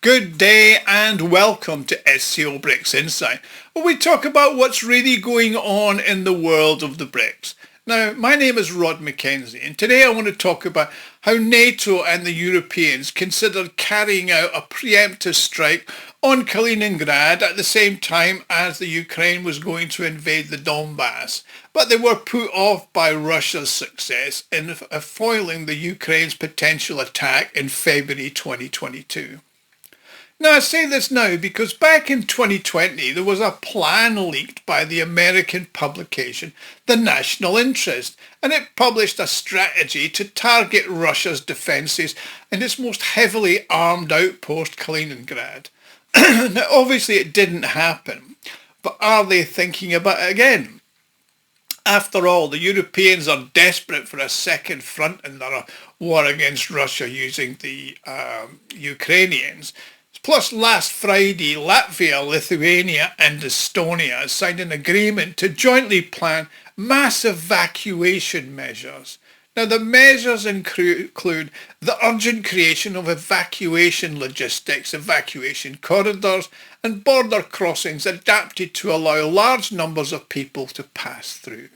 Good day and welcome to SCO BRICS Insight, where we talk about what's really going on in the world of the BRICS. Now, my name is Rod Mackenzie, and today I want to talk about how NATO and the Europeans considered carrying out a preemptive strike on Kaliningrad at the same time as the Ukraine was going to invade the Donbass. But they were put off by Russia's success in foiling the Ukraine's potential attack in February 2022. Now, I say this now because back in 2020, there was a plan leaked by the American publication The National Interest, and it published a strategy to target Russia's defences in its most heavily armed outpost, Kaliningrad. Now, obviously it didn't happen, but are they thinking about it again? After all, the Europeans are desperate for a second front in their war against Russia using the Ukrainians. Plus, last Friday, Latvia, Lithuania and Estonia signed an agreement to jointly plan mass evacuation measures. Now, the measures include the urgent creation of evacuation logistics, evacuation corridors and border crossings adapted to allow large numbers of people to pass through.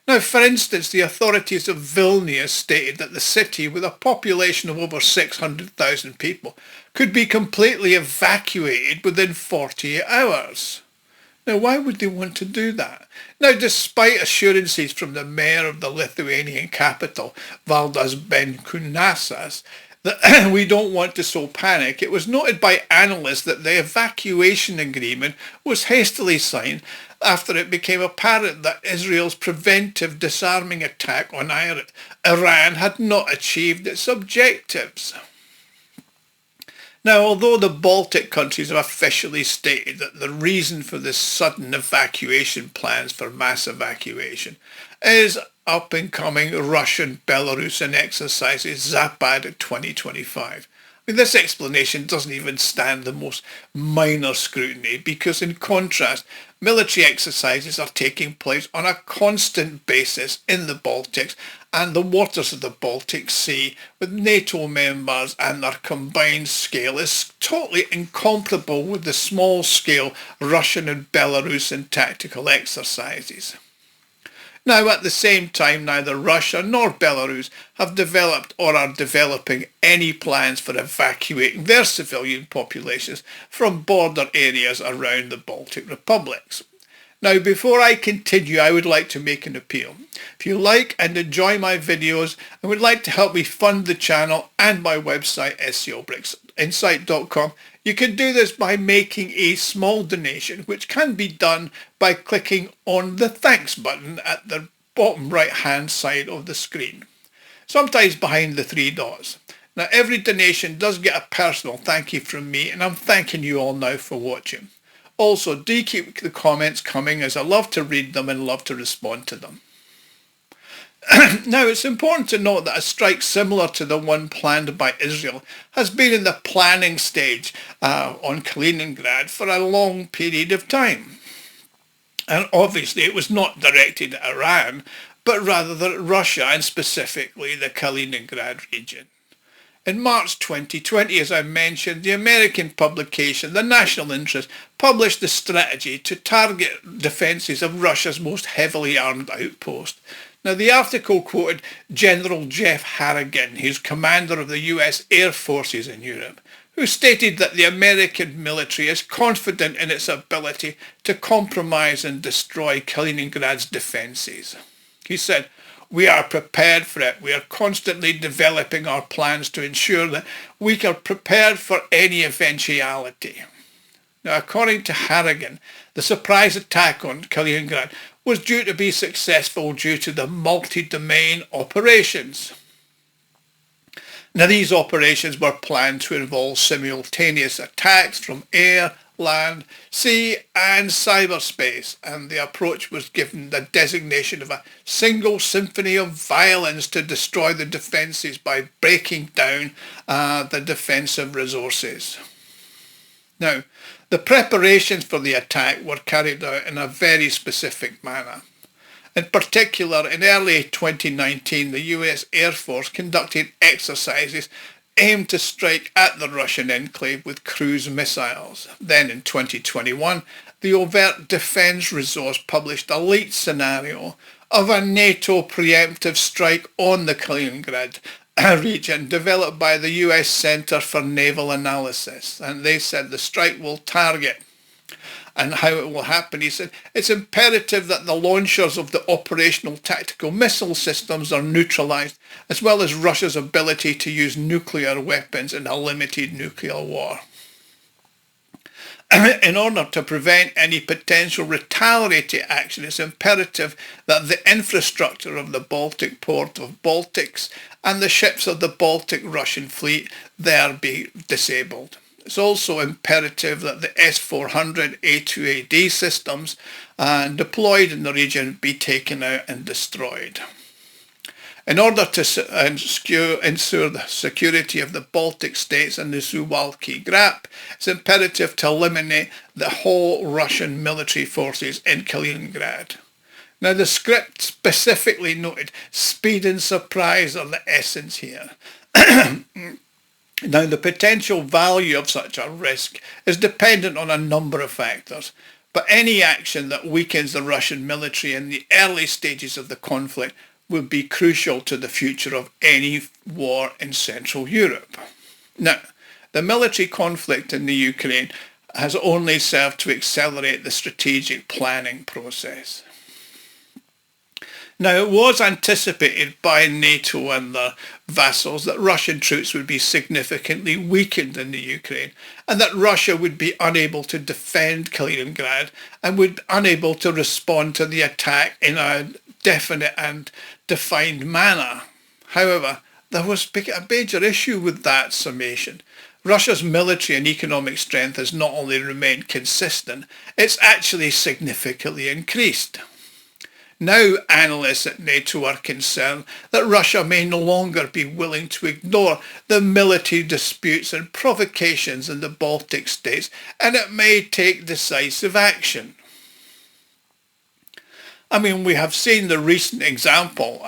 Now, for instance, the authorities of Vilnius stated that the city, with a population of over 600,000 people, could be completely evacuated within 48 hours. Now, why would they want to do that? Now, despite assurances from the mayor of the Lithuanian capital, Valdas Benkunasas, that we don't want to sow panic, it was noted by analysts that the evacuation agreement was hastily signed after it became apparent that Israel's preventive disarming attack on Iran had not achieved its objectives. Now, although the Baltic countries have officially stated that the reason for this sudden evacuation plans for mass evacuation is up-and-coming Russian Belarus exercises ZAPAD 2025. This explanation doesn't even stand the most minor scrutiny because, in contrast, military exercises are taking place on a constant basis in the Baltics and the waters of the Baltic Sea with NATO members, and their combined scale is totally incomparable with the small-scale Russian and Belarusian tactical exercises. Now, at the same time, neither Russia nor Belarus have developed or are developing any plans for evacuating their civilian populations from border areas around the Baltic republics. Now, before I continue, I would like to make an appeal. If you like and enjoy my videos and would like to help me fund the channel and my website, SCOBRICSinsight.com, you can do this by making a small donation, which can be done by clicking on the thanks button at the bottom right hand side of the screen, sometimes behind the three dots. Now, every donation does get a personal thank you from me, and I'm thanking you all now for watching. Also, do keep the comments coming, as I love to read them and love to respond to them. Now, it's important to note that a strike similar to the one planned by Israel has been in the planning stage on Kaliningrad for a long period of time. And obviously it was not directed at Iran, but rather at Russia, and specifically the Kaliningrad region. In March 2020, as I mentioned, the American publication The National Interest published the strategy to target defences of Russia's most heavily armed outpost. Now, the article quoted General Jeff Harrigan, who's commander of the US Air Forces in Europe, who stated that the American military is confident in its ability to compromise and destroy Kaliningrad's defences. He said, "We are prepared for it. We are constantly developing our plans to ensure that we are prepared for any eventuality." Now, according to Harrigan, the surprise attack on Kaliningrad was due to be successful due to the multi-domain operations. Now, these operations were planned to involve simultaneous attacks from air, land, sea and cyberspace, and the approach was given the designation of a single symphony of violence to destroy the defences by breaking down the defensive resources. Now, the preparations for the attack were carried out in a very specific manner. In particular, in early 2019, the US Air Force conducted exercises aimed to strike at the Russian enclave with cruise missiles. Then in 2021, the Overt Defence Resource published a leaked scenario of a NATO preemptive strike on the Kaliningrad region developed by the US Centre for Naval Analysis. And they said the strike will target, and how it will happen. He said, it's imperative that the launchers of the operational tactical missile systems are neutralised, as well as Russia's ability to use nuclear weapons in a limited nuclear war. In order to prevent any potential retaliatory action, it's imperative that the infrastructure of the Baltic port of Baltics and the ships of the Baltic Russian fleet there be disabled. It's also imperative that the S-400 A2AD systems deployed in the region be taken out and destroyed. In order to ensure the security of the Baltic states and the Suwalki Gap, it's imperative to eliminate the whole Russian military forces in Kaliningrad. Now, the script specifically noted speed and surprise are the essence here. Now, the potential value of such a risk is dependent on a number of factors, but any action that weakens the Russian military in the early stages of the conflict would be crucial to the future of any war in Central Europe. Now, the military conflict in the Ukraine has only served to accelerate the strategic planning process. Now, it was anticipated by NATO and their vassals that Russian troops would be significantly weakened in the Ukraine, and that Russia would be unable to defend Kaliningrad and would be unable to respond to the attack in a definite and defined manner. However, there was a major issue with that summation. Russia's military and economic strength has not only remained consistent, it's actually significantly increased. Now analysts at NATO are concerned that Russia may no longer be willing to ignore the military disputes and provocations in the Baltic states, and it may take decisive action. I mean, we have seen the recent example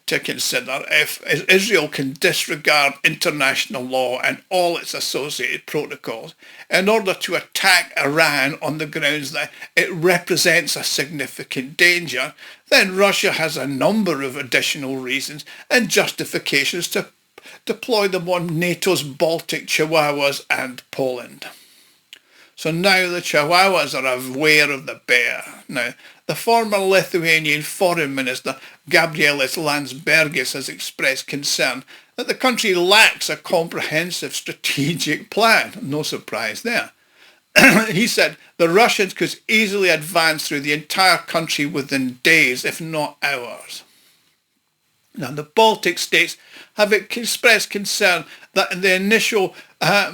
to consider. If Israel can disregard international law and all its associated protocols in order to attack Iran on the grounds that it represents a significant danger, then Russia has a number of additional reasons and justifications to deploy them on NATO's Baltic Chihuahuas and Poland. So now the Chihuahuas are aware of the bear. Now, the former Lithuanian Foreign Minister Gabrielis Landsbergis has expressed concern that the country lacks a comprehensive strategic plan. No surprise there. He said the Russians could easily advance through the entire country within days, if not hours. Now, the Baltic states have expressed concern that in the initial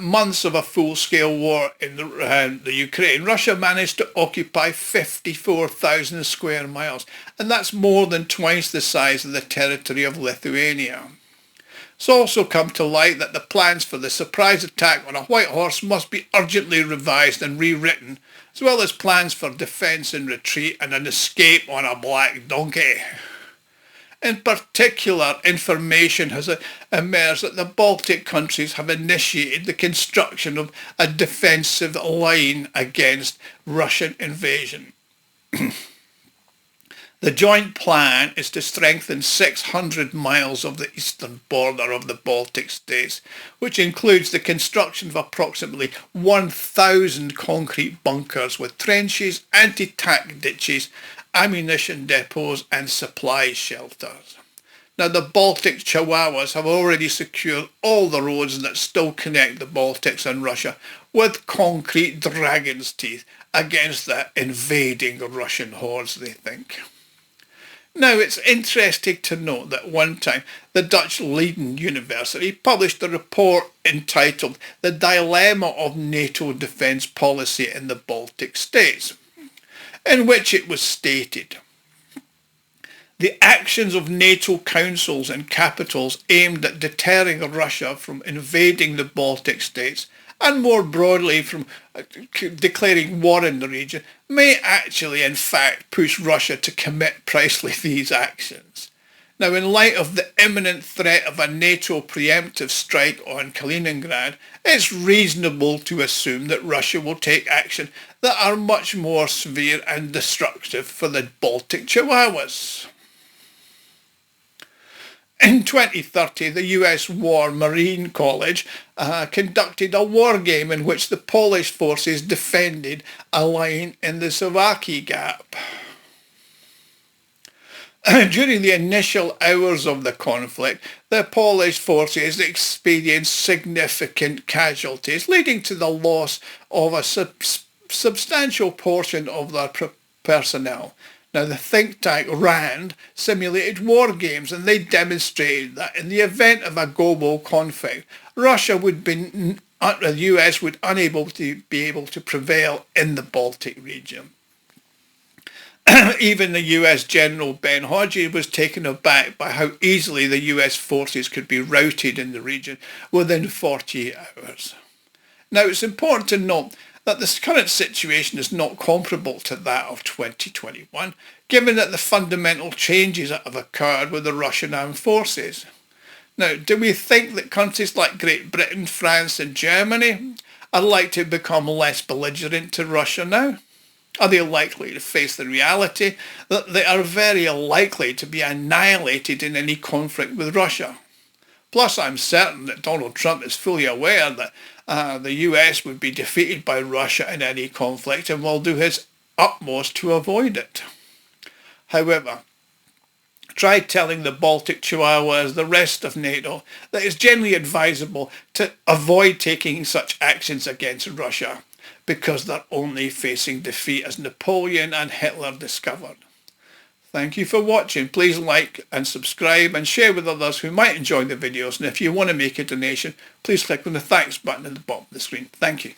months of a full-scale war in the Ukraine, Russia managed to occupy 54,000 square miles, and that's more than twice the size of the territory of Lithuania. It's also come to light that the plans for the surprise attack on a white horse must be urgently revised and rewritten, as well as plans for defence and retreat and an escape on a black donkey. In particular, information has emerged that the Baltic countries have initiated the construction of a defensive line against Russian invasion. The joint plan is to strengthen 600 miles of the eastern border of the Baltic states, which includes the construction of approximately 1,000 concrete bunkers with trenches, anti-tank ditches, ammunition depots and supply shelters. Now, the Baltic Chihuahuas have already secured all the roads that still connect the Baltics and Russia with concrete dragon's teeth against the invading Russian hordes, they think. Now, it's interesting to note that one time the Dutch Leiden University published a report entitled The Dilemma of NATO Defence Policy in the Baltic States, in which it was stated, the actions of NATO councils and capitals aimed at deterring Russia from invading the Baltic states and more broadly from declaring war in the region may actually in fact push Russia to commit precisely these actions. Now, in light of the imminent threat of a NATO preemptive strike on Kaliningrad, it's reasonable to assume that Russia will take action that are much more severe and destructive for the Baltic Chihuahuas. In 2030, the US War Marine College conducted a war game in which the Polish forces defended a line in the Slovakia Gap. During the initial hours of the conflict, the Polish forces experienced significant casualties, leading to the loss of a substantial portion of their personnel. Now, the think tank RAND simulated war games, and they demonstrated that in the event of a global conflict, the US would be able to prevail in the Baltic region. Even the US General Ben Hodges was taken aback by how easily the US forces could be routed in the region within 48 hours. Now, it's important to note that this current situation is not comparable to that of 2021, given that the fundamental changes that have occurred with the Russian armed forces. Now, do we think that countries like Great Britain, France and Germany are likely to become less belligerent to Russia now? Are they likely to face the reality that they are very likely to be annihilated in any conflict with Russia? Plus, I'm certain that Donald Trump is fully aware that the US would be defeated by Russia in any conflict and will do his utmost to avoid it. However, try telling the Baltic Chihuahuas, the rest of NATO, that it's generally advisable to avoid taking such actions against Russia, because they're only facing defeat as Napoleon and Hitler discovered. Thank you for watching. Please like and subscribe and share with others who might enjoy the videos. And if you want to make a donation, please click on the thanks button at the bottom of the screen. Thank you.